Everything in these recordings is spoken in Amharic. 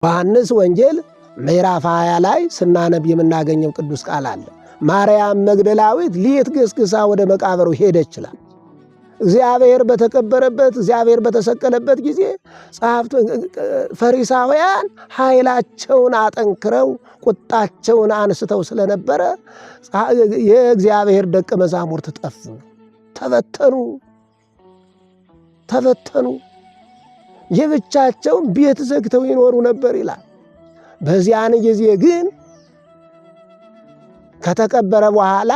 ዮሐንስ ወንጌል ምዕራፍ 20 ላይ ስናነብ የምናገኘው ቅዱስ ቃል አለ። ማርያም መግደላዊት ሌት ገስግሳ ወደ መቃብሩ ሄደች ይላል። እግዚአብሔር በተቀበረበት እግዚአብሔር በተሰቀለበት ጊዜ ፈሪሳውያን ኃይላቸውን አጠንክረው ቁጣቸውን አንስተው ስለነበረ የእግዚአብሔር ደቀ መዛሙርት ጠፉ፣ ተበተኑ። የብቻቸውን ቤት ዘግተው ይኖሩ ነበር ይላል። በዚያን ጊዜ ግን ከተቀበረ በኋላ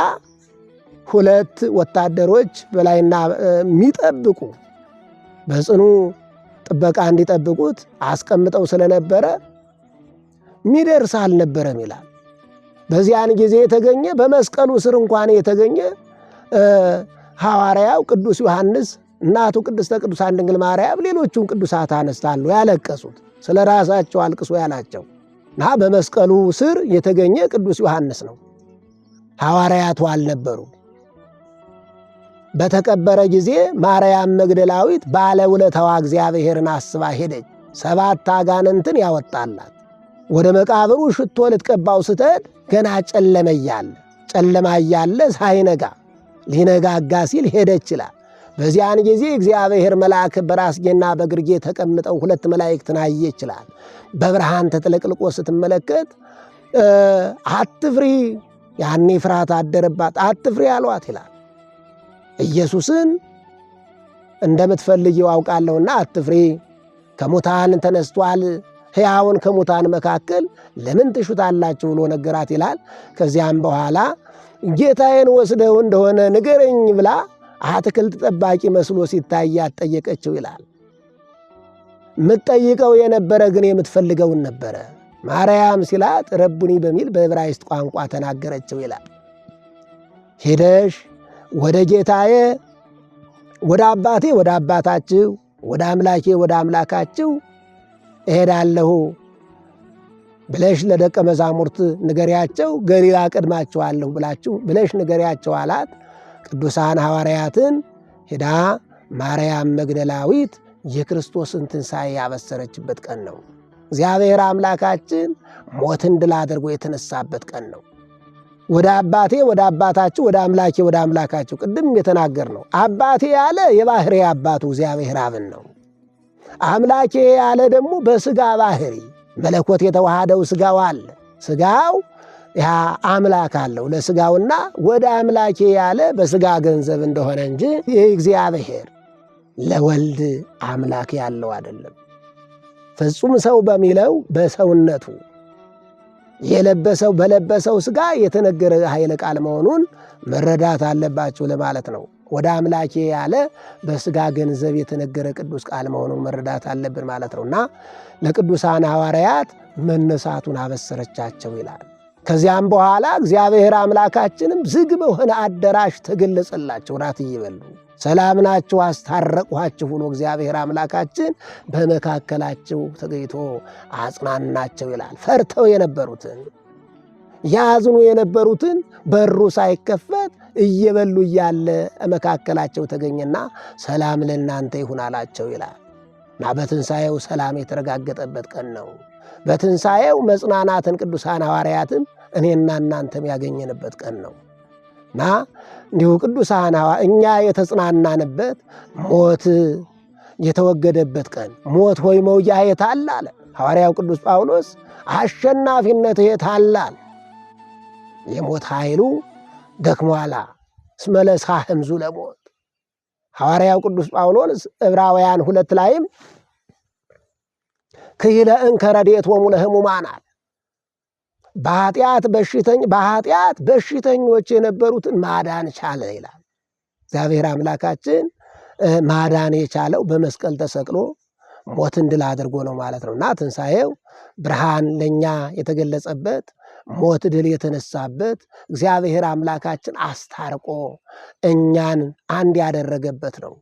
ሁለት ወታደሮች በላይና የሚጠብቁ በጽኑ ጥበቃ እንዲጠብቁት አስቀምጠው ስለነበረ ሚደርስ አልነበረም ይላል። በዚያን ጊዜ የተገኘ በመስቀሉ ስር እንኳን የተገኘ ሐዋርያው ቅዱስ ዮሐንስ፣ እናቱ ቅድስተ ቅዱሳን ድንግል ማርያም፣ ሌሎቹም ቅዱሳት አነስታሉ ያለቀሱት ስለ ራሳቸው አልቅሶ ያላቸው እና በመስቀሉ ስር የተገኘ ቅዱስ ዮሐንስ ነው። ሐዋርያቱ አልነበሩ። በተቀበረ ጊዜ ማርያም መግደላዊት ባለውለታዋ እግዚአብሔርን አስባ ሄደች። 7 አጋንንትን ያወጣላት። ወደ መቃብሩ ሽቶ ልትቀባው ስትሄድ ገና ጨለማ እያለ ሳይነጋ ሊነጋጋ ሲል ሄደች ይላል። በዚያን ጊዜ እግዚአብሔር መልአክ በራስጌና በግርጌ ተቀምጠው 2 መላእክትን አየች ይላል። በብርሃን ተጥለቅልቆ ስትመለከት አትፍሪ፣ ያኔ ፍርሃት አደረባት። አትፍሪ አሏት ይላል። ኢየሱስን እንደምትፈልጊው አውቃለሁና አትፍሪ፣ ከሙታን ተነስቷል፣ ሕያውን ከሙታን መካከል ለምን ትሹታላችሁ ብሎ ነገራት ይላል። ከዚያም በኋላ ጌታዬን ወስደው እንደሆነ ንገረኝ ብላ አትክልት ጠባቂ መስሎ ሲታያት ጠየቀችው ይላል። የምትጠይቀው የነበረ ግን የምትፈልገውን ነበረ። ማርያም ሲላት ረቡኒ በሚል በዕብራይስጥ ቋንቋ ተናገረችው ይላል። ሄደሽ ወደ ጌታዬ ወደ አባቴ ወደ አባታችሁ ወደ አምላኬ ወደ አምላካችሁ እሄዳለሁ ብለሽ ለደቀ መዛሙርት ንገሪያቸው፣ ገሊላ ቀድማችኋለሁ ብለሽ ንገሪያቸው አላት። ቅዱሳን ሐዋርያትን ሄዳ ማርያም መግደላዊት የክርስቶስን ትንሣኤ ያበሰረችበት ቀን ነው። እግዚአብሔር አምላካችን ሞትን ድል አድርጎ የተነሳበት ቀን ነው። ወደ አባቴ ወደ አባታችሁ ወደ አምላኬ ወደ አምላካችሁ ቅድም የተናገር ነው። አባቴ ያለ የባህሪ አባቱ እግዚአብሔር አብን ነው። አምላኬ ያለ ደግሞ በሥጋ ባህሪ መለኮት የተዋሃደው ሥጋው አለ። ሥጋው ያ አምላክ አለው ለሥጋውና ወደ አምላኬ ያለ በሥጋ ገንዘብ እንደሆነ እንጂ እግዚአብሔር ለወልድ አምላክ ያለው አይደለም። ፍጹም ሰው በሚለው በሰውነቱ በለበሰው ሥጋ የተነገረ ኃይለ ቃል መሆኑን መረዳት አለባችሁ ለማለት ነው። ወደ አምላኬ ያለ በሥጋ ገንዘብ የተነገረ ቅዱስ ቃል መሆኑን መረዳት አለብን ማለት ነውና ለቅዱሳን ሐዋርያት መነሳቱን አበሰረቻቸው ይላል። ከዚያም በኋላ እግዚአብሔር አምላካችንም ዝግ በሆነ አዳራሽ ተገለጸላቸው። ራት እየበሉ ሰላም ናችሁ አስታረቅኋችሁ ብሎ እግዚአብሔር አምላካችን በመካከላቸው ተገኝቶ አጽናናቸው ይላል። ፈርተው የነበሩትን ያዝኑ የነበሩትን በሩ ሳይከፈት እየበሉ እያለ መካከላቸው ተገኘና ሰላም ለእናንተ ይሁን አላቸው ይላል እና በትንሣኤው ሰላም የተረጋገጠበት ቀን ነው። በትንሣኤው መጽናናትን ቅዱሳን ሐዋርያትም እኔና እናንተም ያገኘንበት ቀን ነው እና እንዲሁ ቅዱሳን እኛ የተጽናናንበት ሞት የተወገደበት ቀን። ሞት ሆይ መውጊያ የታል አለ ሐዋርያው ቅዱስ ጳውሎስ። አሸናፊነትህ የታል አለ። የሞት ኃይሉ ደክሟላ እስመ ለሳህምዙ ለሞት። ሐዋርያው ቅዱስ ጳውሎስ ዕብራውያን 2 ላይም ክይለ እንከ ረድኤቶሙ ለሕሙማን አለ። በኃጢአት በሽተኞች የነበሩትን ማዳን ቻለ ይላል። እግዚአብሔር አምላካችን ማዳን የቻለው በመስቀል ተሰቅሎ ሞትን ድል አድርጎ ነው ማለት ነው እና ትንሣኤው ብርሃን ለእኛ የተገለጸበት ሞት ድል የተነሳበት እግዚአብሔር አምላካችን አስታርቆ እኛን አንድ ያደረገበት ነው።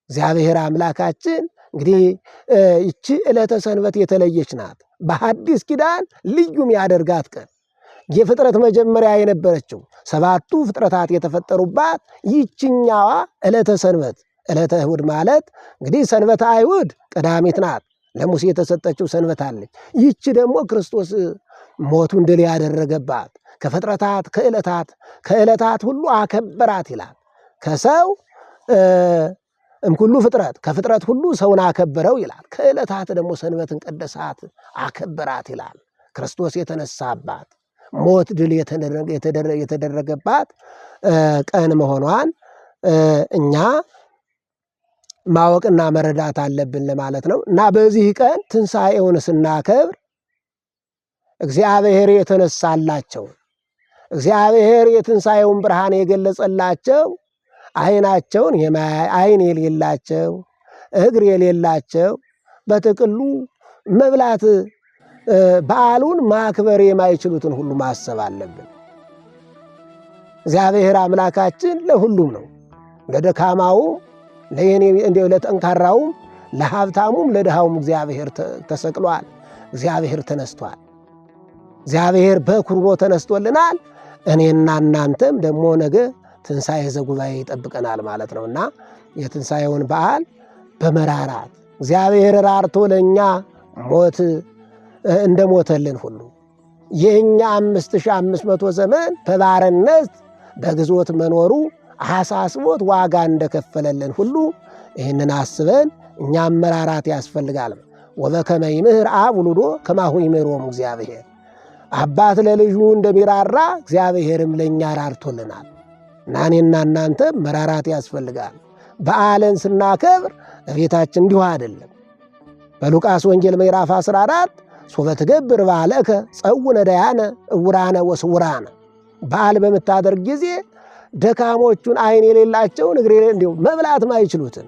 እግዚአብሔር አምላካችን እንግዲህ ይቺ ዕለተ ሰንበት የተለየች ናት። በሐዲስ ኪዳን ልዩም ያደርጋት ቀን የፍጥረት መጀመሪያ የነበረችው 7ቱ ፍጥረታት የተፈጠሩባት ይችኛዋ ዕለተ ሰንበት ዕለተ እሑድ ማለት እንግዲህ ሰንበተ አይሁድ ቀዳሚት ናት። ለሙሴ የተሰጠችው ሰንበት አለች። ይቺ ደግሞ ክርስቶስ ሞቱን ድል ያደረገባት ከፍጥረታት ከዕለታት ሁሉ አከበራት ይላል። ከሰው እምኩሉ ፍጥረት ከፍጥረት ሁሉ ሰውን አከበረው ይላል። ከዕለታት ደግሞ ሰንበትን ቀደሳት አከበራት ይላል። ክርስቶስ የተነሳባት ሞት ድል የተደረገባት ቀን መሆኗን እኛ ማወቅና መረዳት አለብን ለማለት ነው። እና በዚህ ቀን ትንሣኤውን ስናከብር እግዚአብሔር የተነሳላቸው እግዚአብሔር የትንሣኤውን ብርሃን የገለጸላቸው ዓይናቸውን ዓይን የሌላቸው እግር የሌላቸው በጥቅሉ መብላት በዓሉን ማክበር የማይችሉትን ሁሉ ማሰብ አለብን። እግዚአብሔር አምላካችን ለሁሉም ነው። ለደካማውም ለጠንካራውም ለሀብታሙም ለድሃውም እግዚአብሔር ተሰቅሏል። እግዚአብሔር ተነስቷል። እግዚአብሔር በኩርቦ ተነስቶልናል። እኔና እናንተም ደግሞ ነገ ትንሣኤ ዘጉባኤ ይጠብቀናል ማለት ነውና የትንሣኤውን በዓል በመራራት እግዚአብሔር ራርቶ ለእኛ ሞት እንደሞተልን ሁሉ የእኛ 5500 ዘመን በባርነት በግዞት መኖሩ አሳስቦት ዋጋ እንደከፈለልን ሁሉ ይህንን አስበን እኛም መራራት ያስፈልጋል። ወበከመ ይምህር አብ ውሉዶ ከማሁ ይምህሮሙ እግዚአብሔር። አባት ለልጁ እንደሚራራ እግዚአብሔርም ለእኛ ራርቶልናል እና እኔና እናንተ መራራት ያስፈልጋል። በዓልን ስናከብር እቤታችን እንዲሁ አይደለም። በሉቃስ ወንጌል ምዕራፍ 14 ሶበ ትገብር በዓለከ ጸው ነዳያነ እውራነ ወስውራነ። በዓል በምታደርግ ጊዜ ደካሞቹን ዓይን የሌላቸውን እግር እንዲሁ መብላት ማይችሉትን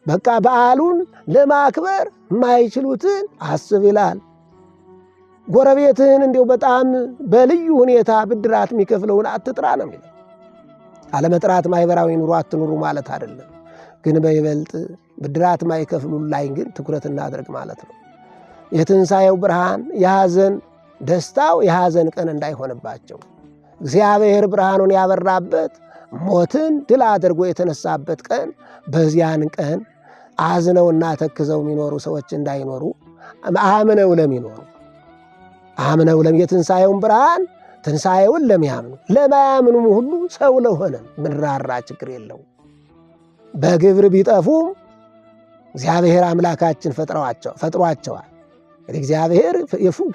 በቃ በዓሉን ለማክበር ማይችሉትን አስብ ይላል። ጎረቤትህን እንዲሁ በጣም በልዩ ሁኔታ ብድራት የሚከፍለውን አትጥራ ነው የሚለው። አለመጥራት ማህበራዊ ኑሮ አትኑሩ ማለት አይደለም፣ ግን በይበልጥ ብድራት ማይከፍሉ ላይ ግን ትኩረት እናድርግ ማለት ነው። የትንሣኤው ብርሃን ደስታው የሐዘን ቀን እንዳይሆንባቸው እግዚአብሔር ብርሃኑን ያበራበት ሞትን ድል አድርጎ የተነሳበት ቀን በዚያን ቀን አዝነውና ተክዘው የሚኖሩ ሰዎች እንዳይኖሩ አምነው ለሚኖሩ የትንሣኤውን ብርሃን ትንሣኤውን ለሚያምኑ ለማያምኑም ሁሉ ሰው ለሆነ ምንራራ ችግር የለው። በግብር ቢጠፉም እግዚአብሔር አምላካችን ፈጥሯቸዋል። እግዚአብሔር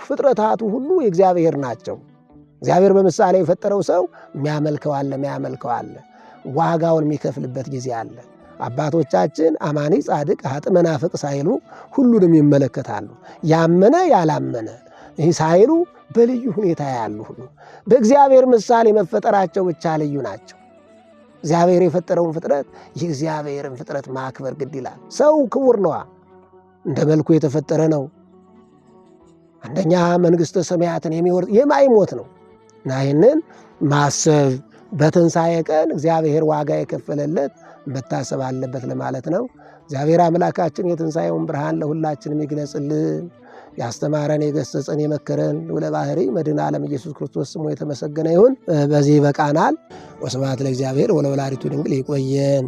ፍጥረታቱ ሁሉ የእግዚአብሔር ናቸው። እግዚአብሔር በምሳሌ የፈጠረው ሰው የሚያመልከው አለ፣ ዋጋውን የሚከፍልበት ጊዜ አለ። አባቶቻችን አማኒ ጻድቅ ኃጥ መናፍቅ ሳይሉ ሁሉንም ይመለከታሉ። ያመነ ያላመነ ይህ ሳይሉ በልዩ ሁኔታ ያሉ ሁሉ በእግዚአብሔር ምሳሌ መፈጠራቸው ብቻ ልዩ ናቸው። እግዚአብሔር የፈጠረውን ፍጥረት የእግዚአብሔርን ፍጥረት ማክበር ግድ ይላል። ሰው ክቡር ነዋ፣ እንደ መልኩ የተፈጠረ ነው። አንደኛ መንግሥተ ሰማያትን የሚወርስ የማይሞት ነው እና ይህንን ማሰብ በትንሣኤ ቀን እግዚአብሔር ዋጋ የከፈለለት መታሰብ አለበት ለማለት ነው። እግዚአብሔር አምላካችን የትንሣኤውን ብርሃን ለሁላችንም ይግለጽልን። ያስተማረን የገሰጸን የመከረን ልዑለ ባሕርይ መድኃኔ ዓለም ኢየሱስ ክርስቶስ ስሙ የተመሰገነ ይሁን። በዚህ ይበቃናል። ወስብሐት ለእግዚአብሔር ወለወላዲቱ ድንግል። ይቆየን።